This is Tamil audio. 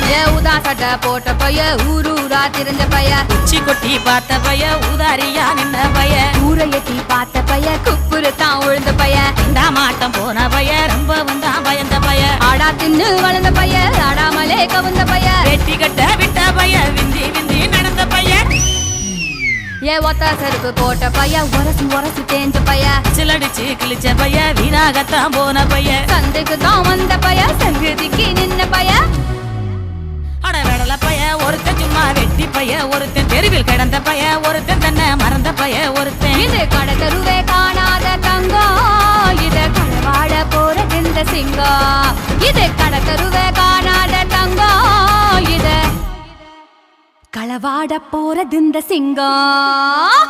ஏ உதா சட்டை போட்ட பைய ஊரூரா திரிஞ்ச பைய உச்சி கொட்டி பார்த்த பைய ஊதாரியா நின்ன பைய ஊரை எட்டி பார்த்த பைய குப்புரு தான் உழுந்த பைய இந்த மாட்டம் போன பைய ரொம்ப வந்தா பயந்த பைய ஆடா தின்னு வளர்ந்த பைய ஆடாமலே கவுந்த பைய வெட்டி கட்ட விட்ட பைய விந்தி விந்தி நடந்த பைய ஏ ஒத்த செருப்பு போட்ட பைய உரசி தேஞ்ச பைய சிலடிச்சு கிழிச்ச பைய வீணாகத்தான் போன பைய சந்தைக்கு தான் வந்த பைய சங்கதிக்கு நின்ன பைய அட வெடல பைய ஒருத்தன் சும்மா வெட்டி பைய ஒருத்தன் தெருவில் கிடந்த பைய ஒருத்தன் தன்னை மறந்த பைய ஒருத்தன் இது கடை தெருவே காணாத தங்கம் இது களவாட போறது இந்த சிங்கம் இது கடை தெருவே காணாத தங்கம் இது களவாட போறது இந்த சிங்கம்